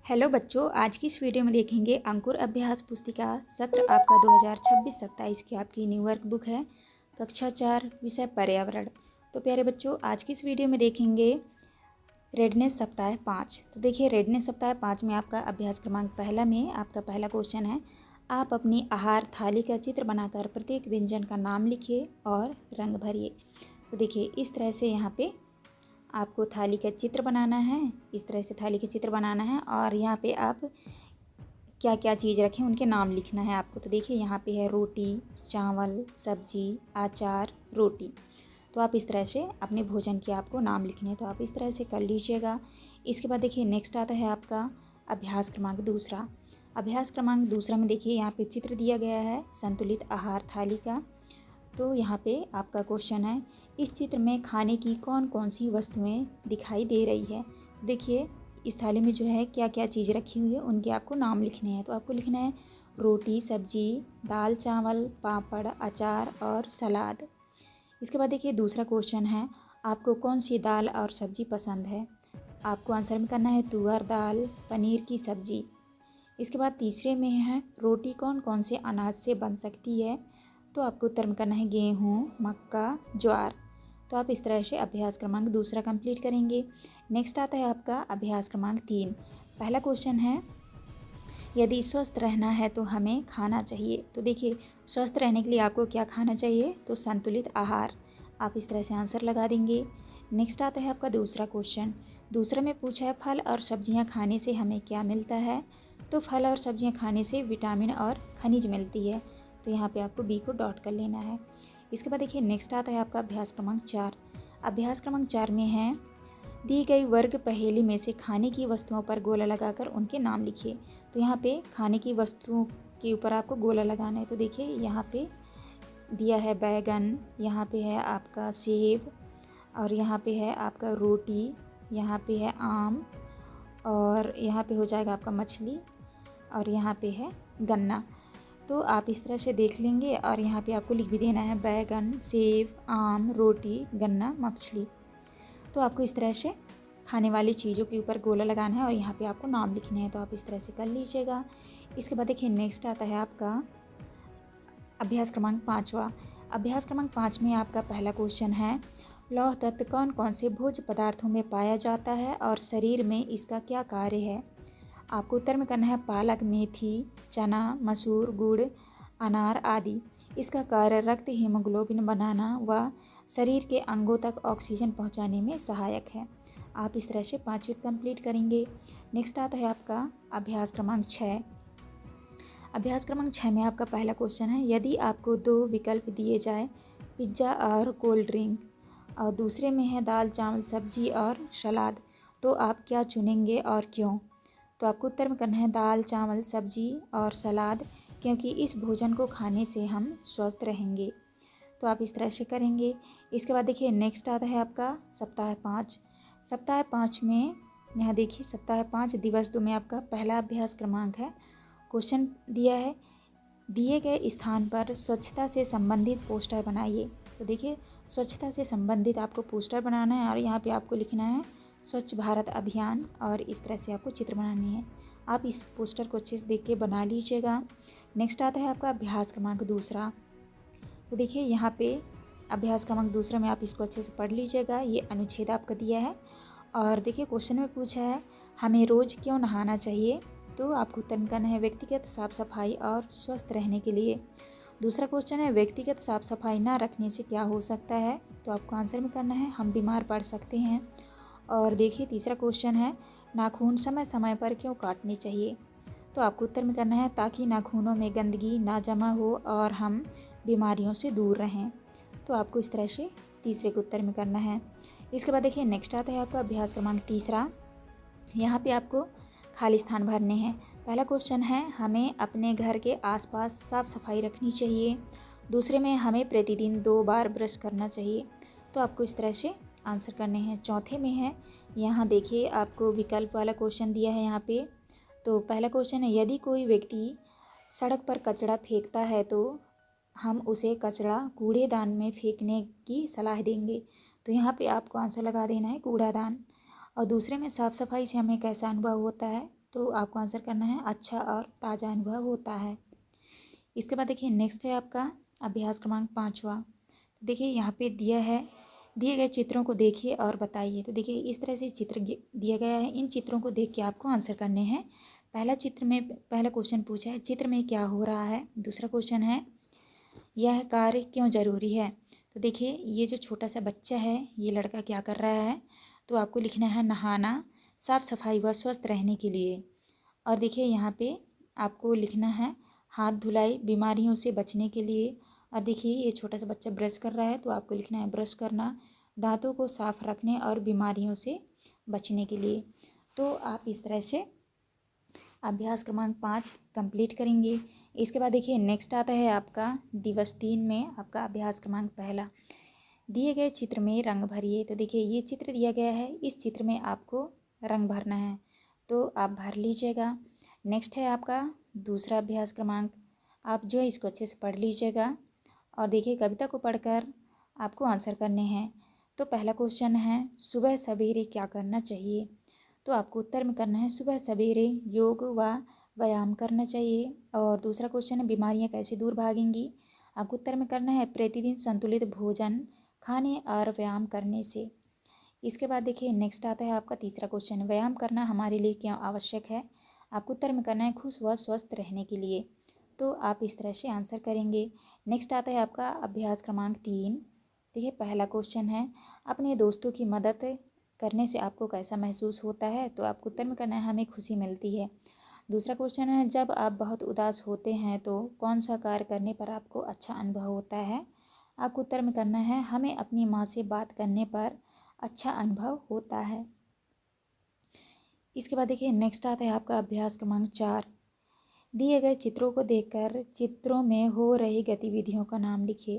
Hello बच्चों, आज की इस वीडियो में देखेंगे अंकुर अभ्यास पुस्तिका सत्र आपका 2026-27 की आपकी न्यू वर्क बुक है। कक्षा 4 विषय पर्यावरण। तो प्यारे बच्चों, आज की इस वीडियो में देखेंगे रेडनेस सप्ताह 5। तो देखिए, रेडनेस सप्ताह 5 में आपका अभ्यास क्रमांक पहला में आपका पहला क्वेश्चन है, आप अपनी आहार थाली का चित्र बनाकर प्रत्येक व्यंजन का नाम लिखिए और रंग भरिए। तो देखिए, इस तरह से यहाँ पे आपको थाली का चित्र बनाना है। इस तरह से थाली का चित्र बनाना है और यहाँ पे आप क्या क्या चीज़ रखें उनके नाम लिखना है आपको। तो देखिए, यहाँ पे है रोटी, चावल, सब्जी, अचार, रोटी। तो आप इस तरह से अपने भोजन के आपको नाम लिखने हैं, तो आप इस तरह से कर लीजिएगा। इसके बाद देखिए, नेक्स्ट आता है आपका अभ्यास क्रमांक दूसरा। अभ्यास क्रमांक दूसरा में देखिए, यहाँ पे चित्र दिया गया है संतुलित आहार थाली का। तो यहाँ पे आपका क्वेश्चन है, इस चित्र में खाने की कौन कौन सी वस्तुएं दिखाई दे रही है। देखिए, इस थाली में जो है क्या क्या चीज़ रखी हुई है उनके आपको नाम लिखने हैं। तो आपको लिखना है रोटी, सब्जी, दाल, चावल, पापड़, अचार और सलाद। इसके बाद देखिए, दूसरा क्वेश्चन है, आपको कौन सी दाल और सब्जी पसंद है। आपको आंसर में करना है तुअर दाल, पनीर की सब्जी। इसके बाद तीसरे में है, रोटी कौन कौन से अनाज से बन सकती है। तो आपको उत्तर में करना है गेहूँ, मक्का, ज्वार। तो आप इस तरह से अभ्यास क्रमांक दूसरा कंप्लीट करेंगे। नेक्स्ट आता है आपका अभ्यास क्रमांक 3। पहला क्वेश्चन है, यदि स्वस्थ रहना है तो हमें खाना चाहिए। तो देखिए, स्वस्थ रहने के लिए आपको क्या खाना चाहिए, तो संतुलित आहार। आप इस तरह से आंसर लगा देंगे। नेक्स्ट आता है आपका दूसरा क्वेश्चन। दूसरा में पूछा है, फल और सब्जियां खाने से हमें क्या मिलता है। तो फल और सब्जियां खाने से विटामिन और खनिज मिलती है। तो यहाँ पे आपको बी को डॉट कर लेना है। इसके बाद देखिए, नेक्स्ट आता है आपका अभ्यास क्रमांक 4। अभ्यास क्रमांक 4 में है, दी गई वर्ग पहेली में से खाने की वस्तुओं पर गोला लगाकर उनके नाम लिखिए। तो यहाँ पे खाने की वस्तुओं के ऊपर आपको गोला लगाना है। तो देखिए, यहाँ पे दिया है बैगन, यहाँ पे है आपका सेब, और यहाँ पे है आपका रोटी, यहाँ पे है आम, और यहाँ पे हो जाएगा आपका मछली, और यहाँ पे है गन्ना। तो आप इस तरह से देख लेंगे और यहाँ पे आपको लिख भी देना है बैगन, सेब, आम, रोटी, गन्ना, मछली। तो आपको इस तरह से खाने वाली चीज़ों के ऊपर गोला लगाना है और यहाँ पे आपको नाम लिखने हैं। तो आप इस तरह से कर लीजिएगा। इसके बाद देखिए, नेक्स्ट आता है आपका अभ्यास क्रमांक 5वां। अभ्यास क्रमांक 5 में आपका पहला क्वेश्चन है, लौह तत्व कौन कौन से भोज्य पदार्थों में पाया जाता है और शरीर में इसका क्या कार्य है। आपको उत्तर में करना है पालक, मेथी, चना, मसूर, गुड़, अनार आदि। इसका कार्य रक्त हीमोग्लोबिन बनाना व शरीर के अंगों तक ऑक्सीजन पहुंचाने में सहायक है। आप इस तरह से 5वीं कंप्लीट करेंगे। नेक्स्ट आता है आपका अभ्यास क्रमांक 6। अभ्यास क्रमांक 6 में आपका पहला क्वेश्चन है, यदि आपको 2 विकल्प दिए जाए, पिज्ज़ा और कोल्ड ड्रिंक, और दूसरे में है दाल, चावल, सब्जी और सलाद, तो आप क्या चुनेंगे और क्यों। तो आपको उत्तर में करना है दाल, चावल, सब्जी और सलाद, क्योंकि इस भोजन को खाने से हम स्वस्थ रहेंगे। तो आप इस तरह से करेंगे। इसके बाद देखिए, नेक्स्ट आता है आपका सप्ताह 5। सप्ताह 5 में यहाँ देखिए, सप्ताह 5 दिवस 2 में आपका पहला अभ्यास क्रमांक है। क्वेश्चन दिया है, दिए गए स्थान पर स्वच्छता से संबंधित पोस्टर बनाइए। तो देखिए, स्वच्छता से संबंधित आपको पोस्टर बनाना है और यहाँ पे आपको लिखना है स्वच्छ भारत अभियान, और इस तरह से आपको चित्र बनाने हैं। आप इस पोस्टर को अच्छे से देख के बना लीजिएगा। नेक्स्ट आता है आपका अभ्यास क्रमांक दूसरा। तो देखिए, यहाँ पे अभ्यास क्रमांक दूसरा में आप इसको अच्छे से पढ़ लीजिएगा। ये अनुच्छेद आपका दिया है और देखिए, क्वेश्चन में पूछा है, हमें रोज़ क्यों नहाना चाहिए। तो आपको उत्तर करना है व्यक्तिगत साफ सफाई और स्वस्थ रहने के लिए। दूसरा क्वेश्चन है, व्यक्तिगत साफ सफाई ना रखने से क्या हो सकता है। तो आपको आंसर में करना है हम बीमार पड़ सकते हैं। और देखिए, तीसरा क्वेश्चन है, नाखून समय समय पर क्यों काटने चाहिए। तो आपको उत्तर में करना है ताकि नाखूनों में गंदगी ना जमा हो और हम बीमारियों से दूर रहें। तो आपको इस तरह से तीसरे के उत्तर में करना है। इसके बाद देखिए, नेक्स्ट आता है आपका अभ्यास क्रमांक तीसरा। यहाँ पे आपको खाली स्थान भरने हैं। पहला क्वेश्चन है, हमें अपने घर के आसपास साफ सफाई रखनी चाहिए। दूसरे में, हमें प्रतिदिन 2 बार ब्रश करना चाहिए। तो आपको इस तरह से आंसर करने हैं। चौथे में है, यहाँ देखिए आपको विकल्प वाला क्वेश्चन दिया है यहाँ पे। तो पहला क्वेश्चन है, यदि कोई व्यक्ति सड़क पर कचरा फेंकता है तो हम उसे कचरा कूड़ेदान में फेंकने की सलाह देंगे। तो यहाँ पे आपको आंसर लगा देना है कूड़ादान। और दूसरे में, साफ़ सफाई से हमें कैसा अनुभव होता है। तो आपको आंसर करना है अच्छा और ताज़ा अनुभव होता है। इसके बाद देखिए नेक्स्ट है आपका अभ्यास क्रमांक 5वां। तो देखिए यहाँ पे दिया है, दिए गए चित्रों को देखिए और बताइए। तो देखिए इस तरह से चित्र दिया गया है, इन चित्रों को देख के आपको आंसर करने हैं। पहला क्वेश्चन पूछा है चित्र में क्या हो रहा है। दूसरा क्वेश्चन है यह कार्य क्यों ज़रूरी है। तो देखिए ये जो छोटा सा बच्चा है, ये लड़का क्या कर रहा है, तो आपको लिखना है नहाना, साफ सफाई व स्वस्थ रहने के लिए। और देखिए यहाँ पे आपको लिखना है हाथ धुलाई बीमारियों से बचने के लिए। और देखिए ये छोटा सा बच्चा ब्रश कर रहा है, तो आपको लिखना है ब्रश करना, दांतों को साफ रखने और बीमारियों से बचने के लिए। तो आप इस तरह से अभ्यास क्रमांक 5 कंप्लीट करेंगे। इसके बाद देखिए नेक्स्ट आता है आपका दिवस 3 में आपका अभ्यास क्रमांक 1। दिए गए चित्र में रंग भरिए। तो देखिए ये चित्र दिया गया है, इस चित्र में आपको रंग भरना है, तो आप भर लीजिएगा। नेक्स्ट है आपका दूसरा अभ्यास क्रमांक, आप जो है इसको अच्छे से पढ़ लीजिएगा और देखिए कविता को पढ़कर आपको आंसर करने हैं। तो पहला क्वेश्चन है सुबह सवेरे क्या करना चाहिए। तो आपको उत्तर में करना है सुबह सवेरे योग व व्यायाम करना चाहिए। और दूसरा क्वेश्चन है बीमारियां कैसे दूर भागेंगी। आपको उत्तर में करना है प्रतिदिन संतुलित भोजन खाने और व्यायाम करने से। इसके बाद देखिए नेक्स्ट आता है आपका तीसरा क्वेश्चन, व्यायाम करना हमारे लिए क्यों आवश्यक है। आपको उत्तर में करना है खुश व स्वस्थ रहने के लिए। तो आप इस तरह से आंसर करेंगे। नेक्स्ट आता है आपका अभ्यास क्रमांक 3। देखिए पहला क्वेश्चन है अपने दोस्तों की मदद करने से आपको कैसा महसूस होता है। तो आपको उत्तर में करना है हमें खुशी मिलती है। दूसरा क्वेश्चन है जब आप बहुत उदास होते हैं तो कौन सा कार्य करने पर आपको अच्छा अनुभव होता है। आपको उत्तर में करना है हमें अपनी माँ से बात करने पर अच्छा अनुभव होता है। इसके बाद देखिए नेक्स्ट आता है आपका अभ्यास क्रमांक 4। दिए गए चित्रों को देखकर चित्रों में हो रही गतिविधियों का नाम लिखिए।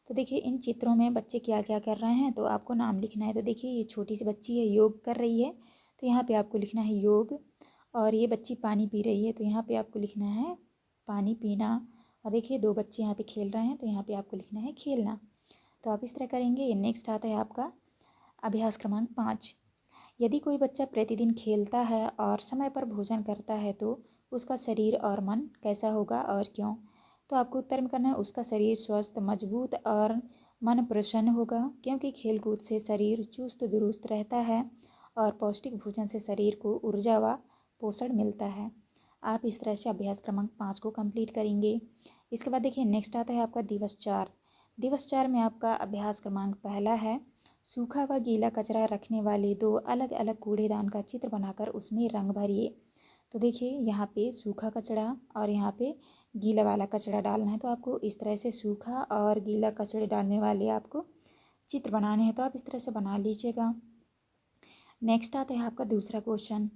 तो देखिए इन चित्रों में बच्चे क्या क्या कर रहे हैं, तो आपको नाम लिखना है। तो देखिए ये छोटी सी बच्ची है, योग कर रही है, तो यहाँ पे आपको लिखना है योग। और ये बच्ची पानी पी रही है, तो यहाँ पे आपको लिखना है पानी पीना। और देखिए दो बच्चे यहाँ पे खेल रहे हैं, तो यहाँ पे आपको लिखना है खेलना। तो आप इस तरह करेंगे। नेक्स्ट आता है आपका अभ्यास क्रमांक 5। यदि कोई बच्चा प्रतिदिन खेलता है और समय पर भोजन करता है तो उसका शरीर और मन कैसा होगा और क्यों। तो आपको उत्तर में करना है उसका शरीर स्वस्थ मजबूत और मन प्रसन्न होगा, क्योंकि खेलकूद से शरीर चुस्त दुरुस्त रहता है और पौष्टिक भोजन से शरीर को ऊर्जा व पोषण मिलता है। आप इस तरह से अभ्यास क्रमांक 5 को कंप्लीट करेंगे। इसके बाद देखिए नेक्स्ट आता है आपका दिवस 4। दिवस 4 में आपका अभ्यास क्रमांक 1 है सूखा व गीला कचरा रखने वाले 2 अलग अलग कूड़ेदान का चित्र बनाकर उसमें रंग भरिए। तो देखिए यहाँ पे सूखा कचरा और यहाँ पे गीला वाला कचरा डालना है, तो आपको इस तरह से सूखा और गीला कचरे डालने वाले आपको चित्र बनाने हैं, तो आप इस तरह से बना लीजिएगा। नेक्स्ट आता है आपका दूसरा क्वेश्चन,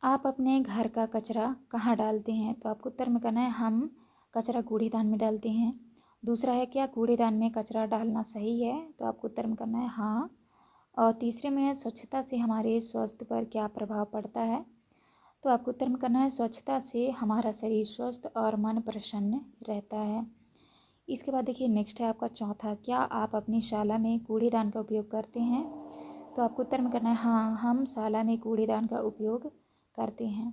आप अपने घर का कचरा कहाँ डालते हैं। तो आपको उत्तर में करना है हम कचरा कूड़ेदान में डालते हैं। दूसरा है क्या कूड़ेदान में कचरा डालना सही है। तो आपको उत्तर में करना है हाँ। और तीसरे में है स्वच्छता से हमारे स्वास्थ्य पर क्या प्रभाव पड़ता है। तो आपको उत्तर में करना है स्वच्छता से हमारा शरीर स्वस्थ और मन प्रसन्न रहता है। इसके बाद देखिए नेक्स्ट है आपका चौथा, क्या आप अपनी शाला में कूड़ेदान का उपयोग करते हैं। तो आपको उत्तर में करना है हाँ, हम शाला में कूड़ेदान का उपयोग करते हैं।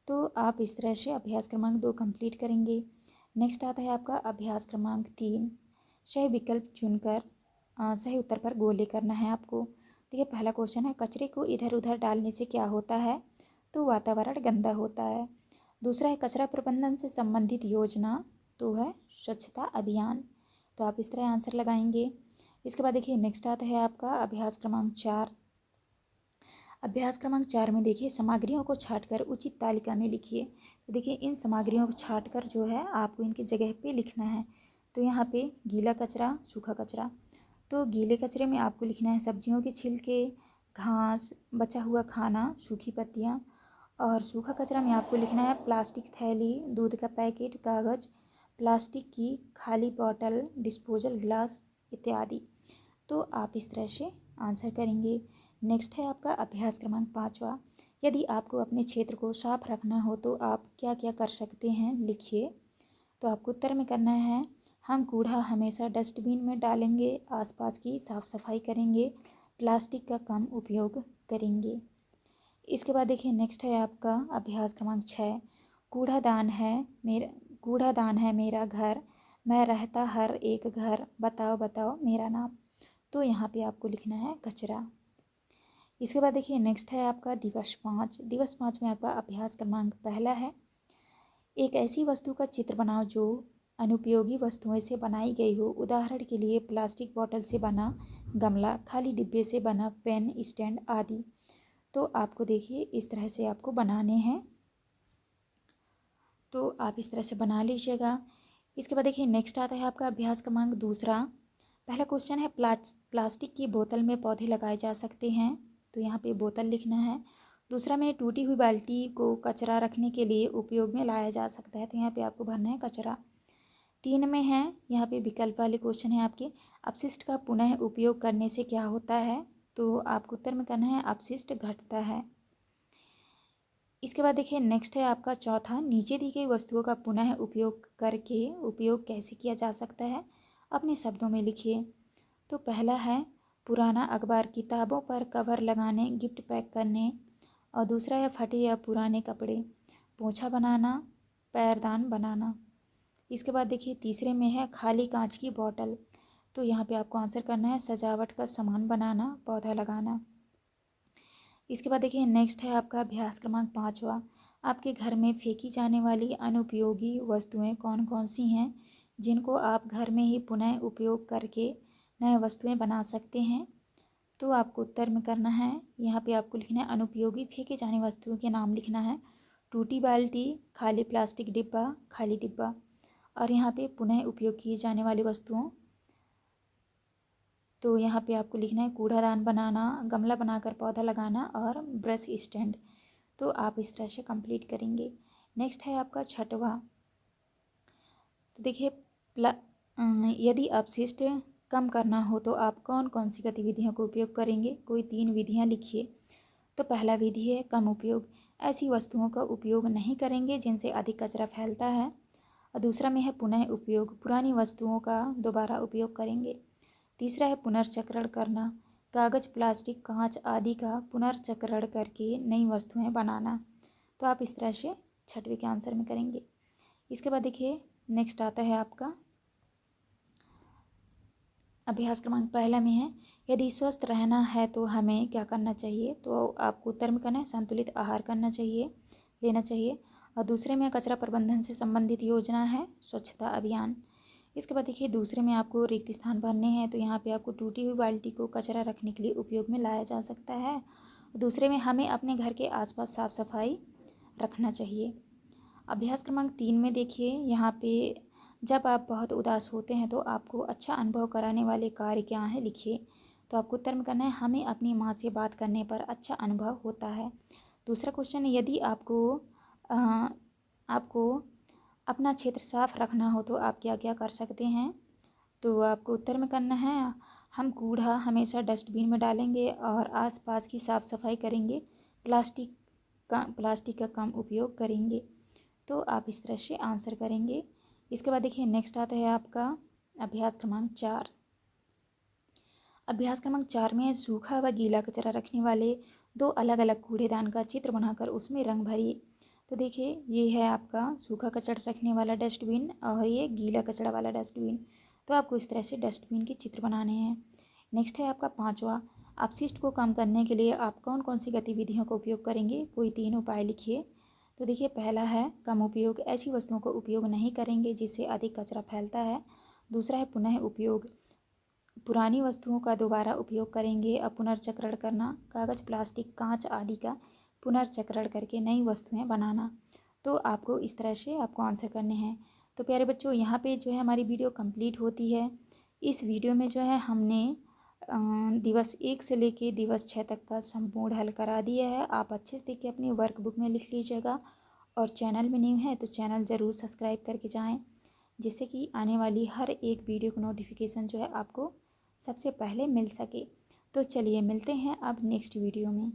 तो आप इस तरह से अभ्यास क्रमांक 2 कंप्लीट करेंगे। नेक्स्ट आता है आपका अभ्यास क्रमांक 3। सही विकल्प चुनकर सही उत्तर पर गोले करना है आपको। देखिए पहला क्वेश्चन है कचरे को इधर उधर डालने से क्या होता है। तो वातावरण गंदा होता है। दूसरा है कचरा प्रबंधन से संबंधित योजना, तो है स्वच्छता अभियान। तो आप इस तरह आंसर लगाएंगे। इसके बाद देखिए नेक्स्ट आता है आपका अभ्यास क्रमांक 4। अभ्यास क्रमांक 4 में देखिए सामग्रियों को छांटकर उचित तालिका में लिखिए। तो देखिए इन सामग्रियों को छांटकर जो है आपको इनकी जगह पे लिखना है। तो यहाँ पे गीला कचरा सूखा कचरा, तो गीले कचरे में आपको लिखना है सब्जियों के छिलके, घास, बचा हुआ खाना, सूखी पत्तियाँ। और सूखा कचरा में आपको लिखना है प्लास्टिक थैली, दूध का पैकेट, कागज़, प्लास्टिक की खाली बॉटल, डिस्पोजल गिलास इत्यादि। तो आप इस तरह से आंसर करेंगे। नेक्स्ट है आपका अभ्यास क्रमांक 5वां, यदि आपको अपने क्षेत्र को साफ रखना हो तो आप क्या क्या कर सकते हैं लिखिए। तो आपको उत्तर में करना है हम कूड़ा हमेशा डस्टबिन में डालेंगे, आसपास की साफ़ सफाई करेंगे, प्लास्टिक का कम उपयोग करेंगे। इसके बाद देखिए नेक्स्ट है आपका अभ्यास क्रमांक 6। कूड़ादान है मेरा घर, मैं रहता हर एक घर, बताओ बताओ मेरा नाम। तो यहाँ पे आपको लिखना है कचरा। इसके बाद देखिए नेक्स्ट है आपका दिवस 5। दिवस 5 में आपका अभ्यास क्रमांक पहला है, एक ऐसी वस्तु का चित्र बनाओ जो अनुपयोगी वस्तुओं से बनाई गई हो। उदाहरण के लिए प्लास्टिक बोतल से बना गमला, खाली डिब्बे से बना पेन स्टैंड आदि। तो आपको देखिए इस तरह से आपको बनाने हैं, तो आप इस तरह से बना लीजिएगा। इसके बाद देखिए नेक्स्ट आता है आपका अभ्यास क्रमांक दूसरा। पहला क्वेश्चन है प्लास्टिक की बोतल में पौधे लगाए जा सकते हैं, तो यहाँ पे बोतल लिखना है। दूसरा में टूटी हुई बाल्टी को कचरा रखने के लिए उपयोग में लाया जा सकता है, तो यहाँ पे आपको भरना है कचरा। 3 में है यहाँ पे विकल्प वाले क्वेश्चन है आपके, अपशिष्ट का पुनः उपयोग करने से क्या होता है, तो आपको उत्तर में करना है अपशिष्ट घटता है। इसके बाद देखिए नेक्स्ट है आपका चौथा, नीचे दी गई वस्तुओं का पुनः उपयोग करके उपयोग कैसे किया जा सकता है, अपने शब्दों में लिखिए। तो पहला है पुराना अखबार किताबों पर कवर लगाने, गिफ्ट पैक करने। और दूसरा है फटे या पुराने कपड़े, पोछा बनाना, पैरदान बनाना। इसके बाद देखिए तीसरे में है खाली कांच की बोतल, तो यहाँ पे आपको आंसर करना है सजावट का सामान बनाना, पौधा लगाना। इसके बाद देखिए नेक्स्ट है आपका अभ्यास क्रमांक 5वां, आपके घर में फेंकी जाने वाली अनुपयोगी वस्तुएं कौन कौन सी हैं जिनको आप घर में ही पुनः उपयोग करके नए वस्तुएं बना सकते हैं। तो आपको उत्तर में करना है, यहाँ पे आपको लिखना है अनुपयोगी फेंके जाने वस्तुओं के नाम लिखना है, टूटी बाल्टी, खाली प्लास्टिक डिब्बा, खाली डिब्बा। और यहाँ पे पुनः उपयोग किए जाने वाली वस्तुओं, तो यहाँ पे आपको लिखना है कूड़ादान बनाना, गमला बनाकर पौधा लगाना और ब्रश स्टैंड। तो आप इस तरह से कंप्लीट करेंगे। नेक्स्ट है आपका 6वां, तो देखिए यदि अपशिष्ट कम करना हो तो आप कौन कौन सी गतिविधियों का उपयोग करेंगे, कोई 3 विधियाँ लिखिए। तो पहला विधि है कम उपयोग, ऐसी वस्तुओं का उपयोग नहीं करेंगे जिनसे अधिक कचरा फैलता है। और दूसरा में है पुनः उपयोग, पुरानी वस्तुओं का दोबारा उपयोग करेंगे। तीसरा है पुनर्चक्रण करना, कागज़, प्लास्टिक, कांच आदि का पुनर्चक्रण करके नई वस्तुएं बनाना। तो आप इस तरह से 6वें के आंसर में करेंगे। इसके बाद देखिए नेक्स्ट आता है आपका अभ्यास क्रमांक पहला में है, यदि स्वस्थ रहना है तो हमें क्या करना चाहिए, तो आपको उत्तर में करना है संतुलित आहार लेना चाहिए। और दूसरे में कचरा प्रबंधन से संबंधित योजना है स्वच्छता अभियान। इसके बाद देखिए दूसरे में आपको रिक्त स्थान भरने हैं, तो यहाँ पे आपको टूटी हुई बाल्टी को कचरा रखने के लिए उपयोग में लाया जा सकता है। दूसरे में हमें अपने घर के आसपास साफ सफाई रखना चाहिए। अभ्यास क्रमांक 3 में देखिए यहाँ पे जब आप बहुत उदास होते हैं तो आपको अच्छा अनुभव कराने वाले कार्य क्या हैं, लिखिए। तो आपको उत्तर में करना है हमें अपनी माँ से बात करने पर अच्छा अनुभव होता है। दूसरा क्वेश्चन, यदि आपको अपना क्षेत्र साफ रखना हो तो आप क्या क्या कर सकते हैं, तो आपको उत्तर में करना है हम कूड़ा हमेशा डस्टबिन में डालेंगे और आसपास की साफ़ सफाई करेंगे, प्लास्टिक का कम उपयोग करेंगे। तो आप इस तरह से आंसर करेंगे। इसके बाद देखिए नेक्स्ट आता है आपका अभ्यास क्रमांक 4। अभ्यास क्रमांक 4 में सूखा व गीला कचरा रखने वाले 2 अलग अलग कूड़ेदान का चित्र बनाकर उसमें रंग भरिए। तो देखिए ये है आपका सूखा कचरा रखने वाला डस्टबिन और ये गीला कचरा वाला डस्टबिन। तो आपको इस तरह से डस्टबिन के चित्र बनाने हैं। नेक्स्ट है आपका 5वां, अपशिष्ट को कम करने के लिए आप कौन कौन सी गतिविधियों का उपयोग करेंगे, कोई 3 उपाय लिखिए। तो देखिए पहला है कम उपयोग, ऐसी वस्तुओं का उपयोग नहीं करेंगे जिससे अधिक कचरा फैलता है। दूसरा है पुनः उपयोग, पुरानी वस्तुओं का दोबारा उपयोग करेंगे। और पुनर्चक्रण करना, कागज़, प्लास्टिक, कांच आदि का पुनर्चक्रण करके नई वस्तुएं बनाना। तो आपको इस तरह से आपको आंसर करने हैं। तो प्यारे बच्चों यहाँ पे जो है हमारी वीडियो कंप्लीट होती है। इस वीडियो में जो है हमने दिवस 1 से लेके दिवस 6 तक का संपूर्ण हल करा दिया है। आप अच्छे से देख के अपनी वर्कबुक में लिख लीजिएगा। और चैनल में न्यू है तो चैनल ज़रूर सब्सक्राइब करके जाएं, जिससे कि आने वाली हर एक वीडियो का नोटिफिकेशन जो है आपको सबसे पहले मिल सके। तो चलिए मिलते हैं अब नेक्स्ट वीडियो में।